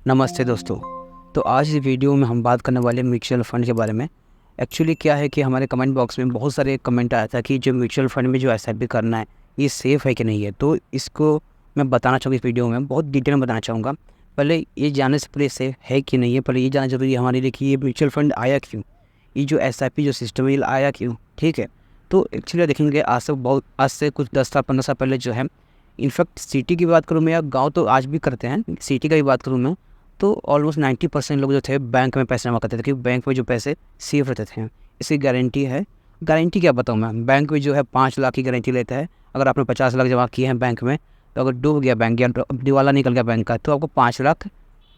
नमस्ते दोस्तों। तो आज इस वीडियो में हम बात करने वाले हैं म्यूचुअल फ़ंड के बारे में। एक्चुअली क्या है कि हमारे कमेंट बॉक्स में बहुत सारे कमेंट आया था कि जो म्यूचुअल फ़ंड में जो एसआईपी करना है ये सेफ़ है कि नहीं है। तो इसको मैं बताना चाहूँगा, इस वीडियो में बहुत डिटेल में बताना चाहूँगा। पहले ये जानने से पहले सेफ़ है कि नहीं है, पहले ये जानना ज़रूरी है हमारे लिए कि ये म्यूचुअल फ़ंड आया क्यों, ये जो एसआईपी जो सिस्टम है ये आया क्यों, ठीक है। तो एक्चुअली देखेंगे आज से कुछ 10 साल 15 साल पहले जो है, इनफैक्ट सिटी की बात करूँ मैं या गाँव तो आज भी करते हैं, सिटी का भी बात करूँ मैं तो ऑलमोस्ट 90% लोग जो थे बैंक में पैसे जमा करते थे, क्योंकि बैंक में जो पैसे सेफ रहते थे। इसकी गारंटी है, गारंटी क्या बताऊँ मैं, बैंक में जो है 5 लाख की गारंटी लेता है। अगर आपने 50 लाख जमा किए हैं बैंक में, तो अगर डूब गया बैंक या दिवाला निकल गया बैंक का, तो आपको 5 लाख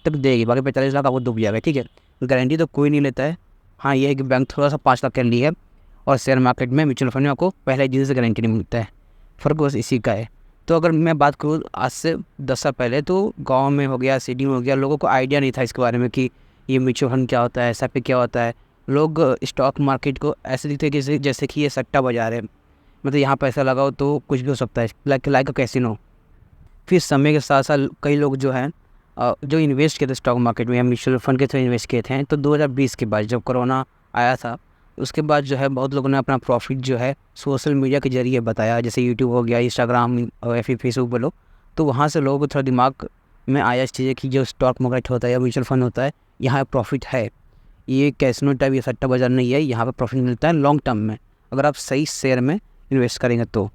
तक देगी, बाकी 45 लाख आपको डूब जाएगा, ठीक है। गारंटी तो कोई नहीं लेता है। हाँ, ये है कि बैंक थोड़ा सा 5 लाख कर ली है, और शेयर मार्केट में म्यूचुअल फंड में आपको पहले दिन से गारंटी नहीं मिलता है। फ़र्क बस इसी का है। तो अगर मैं बात करूँ आज से 10 साल पहले, तो गांव में हो गया, सिटी में हो गया, लोगों को आइडिया नहीं था इसके बारे में कि ये म्यूचुअल फंड क्या होता है, एसआईपी क्या होता है। लोग स्टॉक मार्केट को ऐसे दिखते कि जैसे कि ये सट्टा बाजार है, मतलब यहाँ पैसा लगाओ तो कुछ भी हो सकता है, लाइक कैसीनो। फिर समय के साथ साथ कई लोग जो हैं जो इन्वेस्ट किए थे स्टॉक मार्केट में या म्यूचुअल फंड के थ्रू इन्वेस्ट किए थे, तो 2020 के बाद जब कोरोना आया था, उसके बाद जो है बहुत लोगों ने अपना प्रॉफिट जो है सोशल मीडिया के ज़रिए बताया, जैसे यूट्यूब हो गया, इंस्टाग्राम या फिर फेसबुक बोलो। तो वहाँ से लोगों को थोड़ा दिमाग में आया इस चीज़ कि जो स्टॉक मार्केट होता है या म्यूचुअल फंड होता है, यहाँ प्रॉफिट है। ये कैसीनो टाइप या सट्टा बाजार नहीं है, यहाँ पर प्रॉफिट मिलता है लॉन्ग टर्म में, अगर आप सही शेयर में इन्वेस्ट करेंगे तो।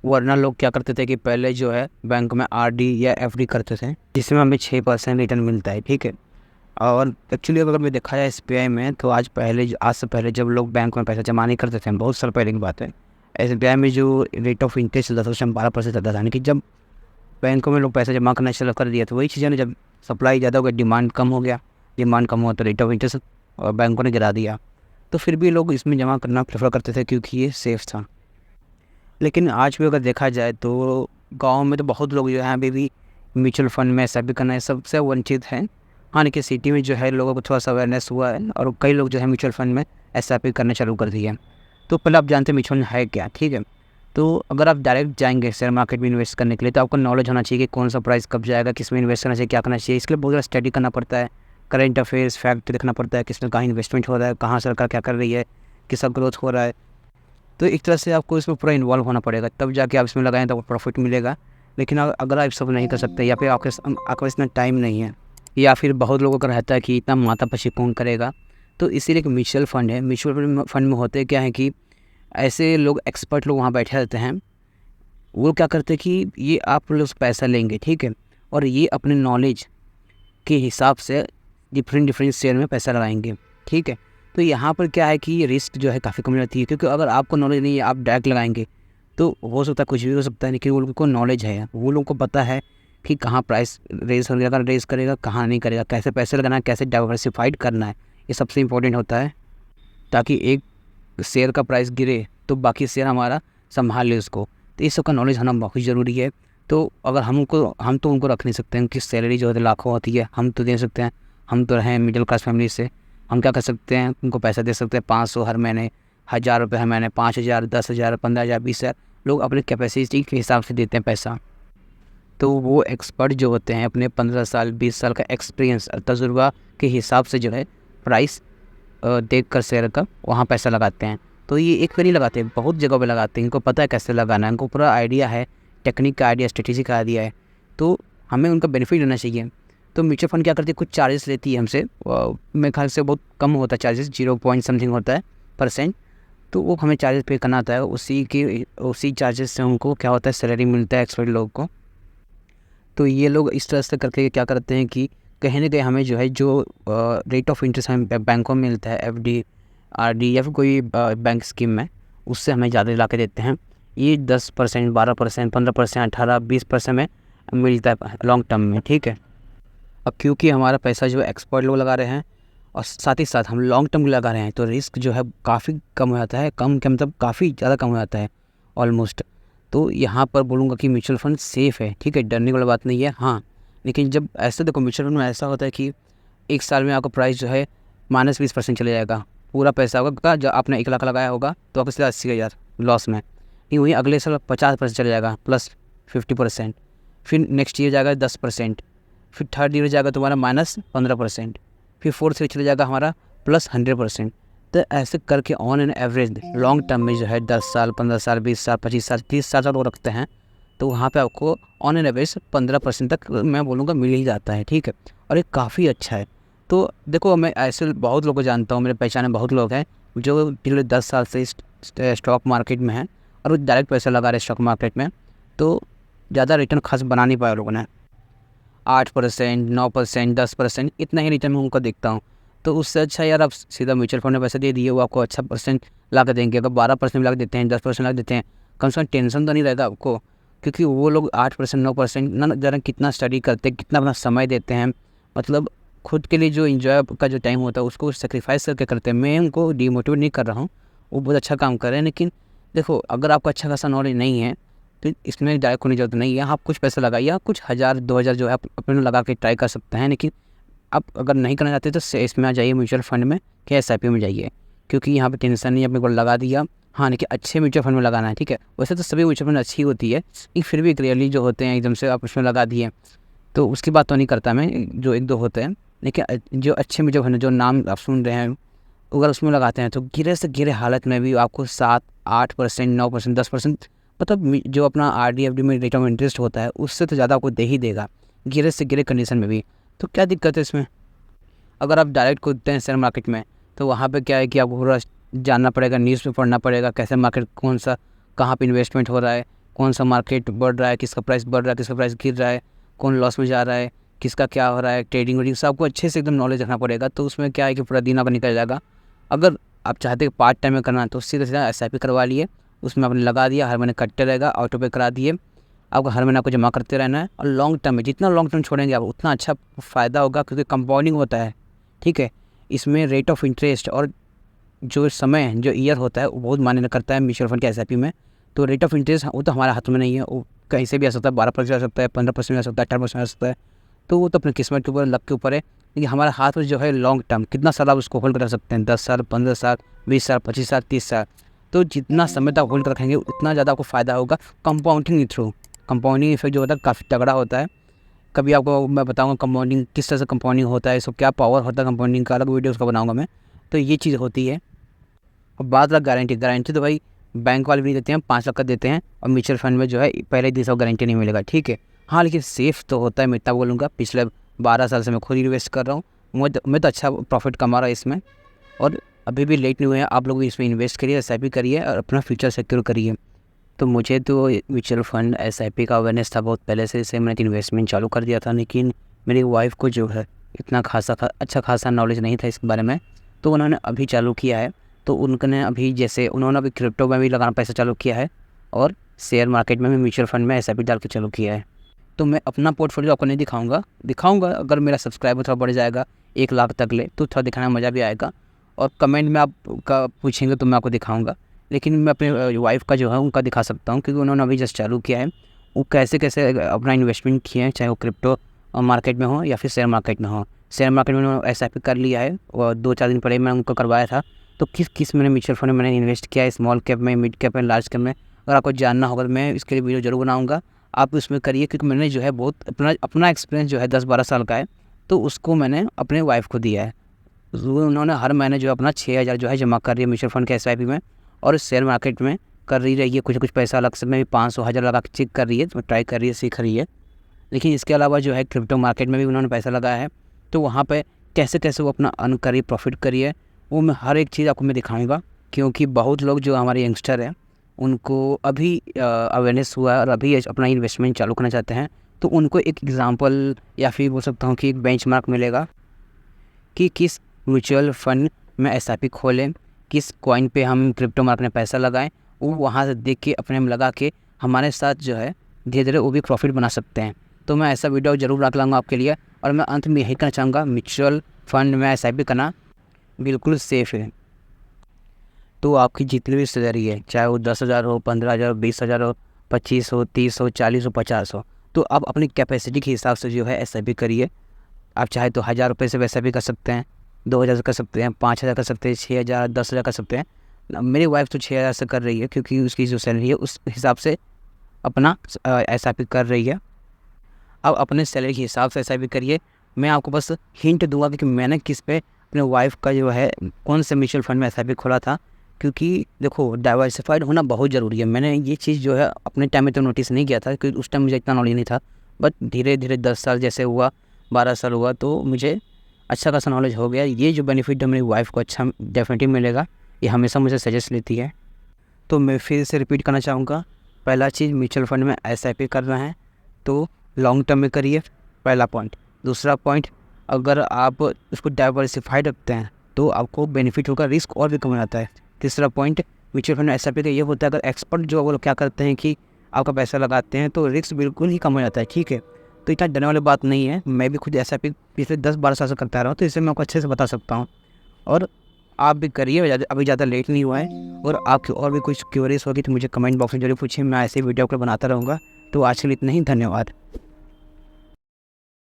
वरना लोग क्या करते थे कि पहले जो है बैंक में आरडी या एफडी करते थे, जिसमें हमें 6% रिटर्न मिलता है, ठीक है। और एक्चुअली अगर मैं देखा जाए एसबीआई में, तो आज से पहले जब लोग बैंक में पैसा जमा नहीं करते थे, बहुत साल पहले की बात है, एसबीआई में जो रेट ऑफ इंटरेस्ट चलता था उस टाइम 12% चलता था। यानी कि जब बैंकों में लोग पैसा जमा करना शुरू कर दिया, तो वही चीज़ें जब सप्लाई ज़्यादा हो गया, डिमांड कम हुआ तो रेट ऑफ इंटरेस्ट और बैंकों ने गिरा दिया। तो फिर भी लोग इसमें जमा करना प्रेफर करते थे क्योंकि ये सेफ था। लेकिन आज भी अगर देखा जाए तो गाँव में तो बहुत लोग जो हैं अभी भी म्यूचुअल फंड में एसआईपी करना है सबसे वंचित हैं। हाँ, लेकिन सिटी में जो है लोगों को थोड़ा सा अवेयरनेस हुआ है, और कई लोग जो है म्यूचुअल फंड में एसआईपी करना चालू कर दिए हैं। तो पहले आप जानते हैं म्यूचुअल फंड है क्या, ठीक है। तो अगर आप डायरेक्ट जाएंगे शेयर मार्केट में इन्वेस्ट करने के लिए, तो आपको नॉलेज होना चाहिए कि कौन सा प्राइस कब जाएगा, किस में इन्वेस्ट करना चाहिए, क्या करना चाहिए। इसके लिए बहुत ज़्यादा स्टडी करना पड़ता है, करंट अफेयर्स फैक्ट देखना पड़ता है, किसमें कहाँ इन्वेस्टमेंट हो रहा है, कहाँ सरकार क्या कर रही है, किसका ग्रोथ हो रहा है। तो एक तरह से आपको इसमें पूरा इन्वॉल्व होना पड़ेगा, तब जाके आप इसमें लगाएं तो आपको प्रॉफिट मिलेगा। लेकिन अगर आप सब नहीं कर सकते, या फिर आपके पास इतना टाइम नहीं है, या फिर बहुत लोगों का रहता है कि इतना माथापच्ची कौन करेगा, तो इसीलिए एक म्यूचुअल फंड है। म्यूचुअल फंड में होते क्या है कि ऐसे लोग, एक्सपर्ट लोग वहाँ बैठे रहते हैं। वो क्या करते हैं कि ये आप लोग पैसा लेंगे, ठीक है, और ये अपने नॉलेज के हिसाब से डिफरेंट शेयर में पैसा लगाएंगे, ठीक है। तो यहाँ पर क्या है कि रिस्क जो है काफ़ी कम रहती है, क्योंकि अगर आपको नॉलेज नहीं है, आप डायरेक्ट लगाएंगे तो हो सकता है कुछ भी हो सकता है। लेकिन वो लोगों को नॉलेज है, वो लोगों को पता है कि कहाँ प्राइस रेस करेगा, कहाँ नहीं करेगा, कैसे पैसे लगाना है, कैसे डाइवर्सिफाइड करना है। ये सबसे इम्पोर्टेंट होता है, ताकि एक शेयर का प्राइस गिरे तो बाकी शेयर हमारा संभाल ले उसको। तो इस सब का नॉलेज होना बहुत ज़रूरी है। तो अगर हम तो उनको रख नहीं सकते हैं, उनकी सैलरी जो है लाखों होती है, हम तो दे सकते हैं। हम तो रहें मिडिल क्लास फैमिली से, हम क्या कर सकते हैं, उनको पैसा दे सकते हैं 500 हर महीने, 1000 रुपये हर महीने, 5000, 10,000, 15,000, 20,000। लोग अपने कैपेसिटी के हिसाब से देते हैं पैसा। तो वो एक्सपर्ट जो होते हैं, अपने 15 साल 20 साल का एक्सपीरियंस तजुर्बा के हिसाब से जो है प्राइस देख कर शेयर का वहाँ पैसा लगाते हैं। तो ये एक पे नहीं लगाते, बहुत जगह पे लगाते हैं। इनको पता है कैसे लगाना है, इनको पूरा आइडिया है, टेक्निक का आइडिया, स्ट्रेटेजी का आइडिया है। तो हमें उनका बेनिफिट लेना चाहिए। तो म्यूचुअल फंड क्या करती है, कुछ चार्जेस लेती है हमसे, मेरे ख्याल से बहुत कम होता है चार्जेस, 0 पॉइंट समथिंग होता है %। तो वो हमें चार्जेस पे करना आता है, उसी चार्जेस से उनको क्या होता है, सैलरी मिलता है एक्सपर्ट लोगों को। तो ये लोग इस तरह से करके क्या करते हैं कि कहीं ना कहीं हमें जो है जो रेट ऑफ इंटरेस्ट हमें बैंकों में मिलता है, एफडी, आरडी या फिर कोई बैंक स्कीम में, उससे हमें ज़्यादा ला के देते हैं। ये 10%, 12%, 15%, 18-20% में मिलता है लॉन्ग टर्म में, ठीक है। अब क्योंकि हमारा पैसा जो है एक्सपर्ट लोग लगा रहे हैं, और साथ ही साथ हम लॉन्ग टर्म लगा रहे हैं, तो रिस्क जो है काफ़ी कम हो जाता है, कम के मतलब काफ़ी ज़्यादा कम हो जाता है ऑलमोस्ट। तो यहाँ पर बोलूँगा कि म्यूचुअल फंड सेफ़ है, ठीक है, डरने वाली बात नहीं है। हाँ, लेकिन जब ऐसे देखो म्यूचुअल फंड में ऐसा होता है कि एक साल में आपका प्राइस जो है -20% चले जाएगा। पूरा पैसा होगा जो आपने 1 लाख लगाया होगा, तो आपको सीधा 80,000 लॉस में। नहीं, वहीं अगले साल 50% चले जाएगा, +50%। फिर नेक्स्ट ईयर जाएगा 10%, फिर थर्ड ईयर जाएगा तुम्हारा -15%, फिर फोर्थ ईयर चले जाएगा हमारा +100%। तो ऐसे करके on an average long term में जो है 10 साल, 15 साल, 20 साल, 25 साल, 30 साल तक वो रखते हैं, तो वहाँ पे आपको ऑन एन एवरेज 15% तक मैं बोलूँगा मिल ही जाता है, ठीक है। और ये काफ़ी अच्छा है। तो देखो, मैं ऐसे बहुत लोगों को जानता हूँ, मेरे पहचाने बहुत लोग हैं जो पिछले 10 साल से स्टॉक मार्केट में हैं और वो डायरेक्ट पैसा लगा रहे स्टॉक मार्केट में, तो ज़्यादा रिटर्न खास बना नहीं पाए लोगों ने। 8%, 9%, 10% इतना ही रिटर्न मैं उनको देखता हूँ। तो उससे अच्छा यार आप सीधा म्यूचुअल फंड में पैसे दे दिए, वो आपको अच्छा परसेंट ला के देंगे। अगर 12% ला के देते हैं, 10% ला के देते हैं, कम से कम टेंशन तो नहीं रहता आपको, क्योंकि वो लोग 8%, 9% ना जाने कितना स्टडी करते हैं, कितना अपना समय देते हैं, मतलब खुद के लिए जो एंजॉय का जो टाइम होता है उसको सेक्रीफाइस करके करते हैं। मैं उनको डिमोटिवेट नहीं कर रहा हूँ, वो बहुत अच्छा काम कर रहे हैं। लेकिन देखो, अगर आपको अच्छा खासा नॉलेज नहीं है तो इसमें डायरेक्ट होने की जरूरत नहीं है। आप कुछ पैसा लगाइए, आप कुछ 1000-2000 जो है आप अपने लगा के ट्राई कर सकते हैं। लेकिन आप अगर नहीं करना चाहते तो इसमें आ जाइए म्यूचुअल फंड में, क्या SIP में जाइए, क्योंकि यहाँ पे टेंशन नहीं, अपने को लगा दिया। हाँ, लेकिन अच्छे म्यूचुअल फंड में लगाना है, ठीक है। वैसे तो सभी म्यूचुअल फंड अच्छी होती है, लेकिन फिर भी रियली जो होते हैं एकदम से आप उसमें लगा दिए, तो उसकी बात तो नहीं करता मैं, जो 1-2 होते हैं। लेकिन जो अच्छे म्यूचुअल फंड जो नाम आप सुन रहे हैं, अगर उसमें लगाते हैं तो गिरे से गिरे हालत में भी आपको 7-8%, 9%, 10%, मतलब जो अपना RD FD में रेट ऑफ इंटरेस्ट होता है उससे तो ज़्यादा आपको दे ही देगा, गिरे से गिरे कंडीशन में भी। तो क्या दिक्कत है इसमें? अगर आप डायरेक्ट कूदते हैं शेयर मार्केट में, तो वहाँ पे क्या है कि आपको पूरा जानना पड़ेगा, न्यूज़ में पढ़ना पड़ेगा, कैसे मार्केट कौन सा कहाँ पे इन्वेस्टमेंट हो रहा है, कौन सा मार्केट बढ़ रहा है, किसका प्राइस बढ़ रहा है, किसका प्राइस गिर रहा है, कौन लॉस में जा रहा है, किसका क्या हो रहा है, ट्रेडिंग वेडिंग सबको अच्छे से एकदम नॉलेज रखना पड़ेगा। तो उसमें क्या है कि पूरा दिन आपका निकल जाएगा। अगर आप चाहते हैं पार्ट टाइम में करना है तो सीधे सीधा SIP करवा लिए, उसमें आपने लगा दिया, हर महीने कटते रहेगा, ऑटो पे करा दिए, आपको हर महीने आपको जमा करते रहना है। और लॉन्ग टर्म में जितना लॉन्ग टर्म छोड़ेंगे आप उतना अच्छा फ़ायदा होगा, क्योंकि कंपाउंडिंग होता है, ठीक है। इसमें रेट ऑफ इंटरेस्ट और जो समय है, जो ईयर होता है, वो बहुत मायने करता है म्यूचुअल फंड के SIP में। तो रेट ऑफ इंटरेस्ट वो तो हमारे हाथ में नहीं है, वो कहीं से भी आ सकता है, 12% आ सकता है, 15% आ सकता है, 18% आ सकता है। तो वो तो अपनी किस्मत के ऊपर, लक के ऊपर है। लेकिन हमारे हाथ में जो है लॉन्ग टर्म, कितना साल आप उसको होल्ड कर सकते हैं, 10 साल, 15 साल, 20 साल, 25 साल, 30 साल। तो जितना समय तक होल्ड रखेंगे उतना ज़्यादा आपको फ़ायदा होगा कंपाउंडिंग के थ्रू। कंपाउंडिंग इफेक्ट जो होता है काफ़ी तगड़ा होता है। कभी आपको मैं बताऊंगा कंपाउंडिंग किस तरह से कंपाउंडिंग होता है, इसको क्या पावर होता है कंपाउंडिंग का, अलग वीडियो उसका बनाऊंगा मैं। तो ये चीज़ होती है। और बात रहा गारंटी तो भाई बैंक वाले भी नहीं देते हैं, 5 लाख का देते हैं, और म्यूचुअल फंड में जो है पहले 10 गारंटी नहीं मिलेगा, ठीक है। हाँ, लेकिन सेफ़ तो होता है, मैं इतना बोलूँगा। पिछले 12 साल से मैं खुद इन्वेस्ट कर रहा हूँ, मैं तो अच्छा प्रॉफिट कमा रहा है इसमें। और अभी भी लेट नहीं हुए हैं, आप लोग भी इसमें इन्वेस्ट करिए, SIP करिए और अपना फ्यूचर सिक्योर करिए। तो मुझे तो म्यूचुअल फंड SIP का अवेयरनेस था बहुत पहले से, इससे मैंने इन्वेस्टमेंट चालू कर दिया था। लेकिन मेरी वाइफ को जो है इतना अच्छा खासा नॉलेज नहीं था इसके बारे में, तो उन्होंने अभी चालू किया है। तो उन्होंने अभी क्रिप्टो में भी लगाना पैसा चालू किया है, और शेयर मार्केट में भी म्यूचुअल फंड में SIP डाल के चालू किया है। तो मैं अपना पोर्टफोलियो आपको नहीं दिखाऊंगा अगर मेरा सब्सक्राइबर थोड़ा बढ़ जाएगा 1 लाख तक ले, तो थोड़ा दिखाने में मज़ा भी आएगा। और कमेंट में आप का पूछेंगे तो मैं आपको दिखाऊंगा। लेकिन मैं अपने वाइफ का जो है उनका दिखा सकता हूँ, क्योंकि उन्होंने अभी जस्ट चालू किया है। वो कैसे अपना इन्वेस्टमेंट किए हैं, चाहे वो क्रिप्टो मार्केट में हो या फिर शेयर मार्केट में हो। शेयर मार्केट में उन्होंने SIP कर लिया है, और 2-4 दिन पहले मैं उनको करवाया था। तो किस मैंने म्यूचुअल फंड में मैंने इन्वेस्ट किया है, स्मॉल कैप में, मिड कैप में, लार्ज कैप में, अगर आपको जानना होगा तो मैं इसके लिए वीडियो ज़रूर बनाऊँगा। आप उसमें करिए, क्योंकि मैंने जो है बहुत अपना एक्सपीरियंस जो है 10-12 साल का है, तो उसको मैंने अपने वाइफ को दिया है। उन्होंने हर महीने जो है अपना 6000 जो है जमा कर रही है म्यूचुअल फंड के SIP में, और शेयर मार्केट में कर रही है कुछ पैसा अलग से, में भी 500-1000 लगा के चेक कर रही है, तो ट्राई कर रही है, सीख रही है। लेकिन इसके अलावा जो है क्रिप्टो मार्केट में भी उन्होंने पैसा लगाया है। तो वहाँ पे कैसे वो अपना अर्न करिए, प्रॉफिट करिए, वो मैं हर एक चीज़ आपको मैं दिखाऊंगा। क्योंकि बहुत लोग जो हमारे यंगस्टर हैं उनको अभी अवेयरनेस हुआ है और अभी अपना इन्वेस्टमेंट चालू करना चाहते हैं, तो उनको एक एग्ज़ाम्पल या फिर बोल सकता हूँ कि एक बेंचमार्क मिलेगा कि किस म्यूचुअल फंड में SIP खोलें, किस कॉइन पे हम क्रिप्टो मार्केट में पैसा लगाएं। वो वहाँ से देख के अपने में लगा के हमारे साथ जो है धीरे धीरे वो भी प्रॉफिट बना सकते हैं। तो मैं ऐसा वीडियो ज़रूर रख लाऊंगा आपके लिए। और मैं अंत में यही कहना चाहूँगा, म्यूचुअल फंड में SIP करना बिल्कुल सेफ़ है। तो आपकी जितनी भी सैलरी है, चाहे वो 10,000 हो, 15,000 हो, 20,000 हो, 25 हो, 30 हो, 40 हो, 50 हो, तो आप अपनी कैपेसिटी के हिसाब से जो है SIP करिए। आप चाहे तो 1000 रुपये से SIP कर सकते हैं, 2000 से कर सकते हैं, 5000 कर सकते हैं, 6000, 10,000 कर सकते हैं। मेरी वाइफ तो 6000 से कर रही है, क्योंकि उसकी जो सैलरी है उस हिसाब से अपना SIP कर रही है। आप अपने सैलरी के हिसाब से एसआईपी करिए। मैं आपको बस हिंट दूंगा कि मैंने किस पे अपने वाइफ का जो है कौन से म्यूचुअल फंड में एसआईपी खोला था, क्योंकि देखो डाइवर्सिफाइड होना बहुत ज़रूरी है। मैंने ये चीज़ जो है अपने टाइम में तो नोटिस नहीं किया था, क्योंकि उस टाइम मुझे इतना नॉलेज नहीं था, बट धीरे धीरे 10 साल जैसे हुआ, 12 साल हुआ, तो मुझे अच्छा खासा नॉलेज हो गया। ये जो बेनिफिट है मेरी वाइफ को अच्छा डेफिनेटली मिलेगा, ये हमेशा मुझे सजेस्ट लेती है। तो मैं फिर से रिपीट करना चाहूँगा, पहला चीज़ म्यूचुअल फंड में एसआईपी करना है तो लॉन्ग टर्म में करिए, पहला पॉइंट। दूसरा पॉइंट, अगर आप उसको डाइवर्सिफाइड रखते हैं तो आपको बेनिफिट होगा, रिस्क और भी कम हो जाता है। तीसरा पॉइंट, म्यूचुअल फंड में एसआईपी का ये होता है, अगर एक्सपर्ट जो वो लोग क्या करते हैं कि आपका पैसा लगाते हैं तो रिस्क बिल्कुल ही कम हो जाता है, ठीक है। तो इतना डरने वाली बात नहीं है, मैं भी खुद एसआईपी पिछले 10-12 साल से करता रहा हूँ, तो इससे मैं आपको अच्छे से बता सकता हूँ। और आप भी करिए, अभी ज़्यादा लेट नहीं हुआ है। और आपकी और भी कुछ क्यूरीज होगी तो मुझे कमेंट बॉक्स में जरूर पूछिए, मैं ऐसे वीडियो को बनाता रहूँगा। तो आज के लिए इतना ही, धन्यवाद।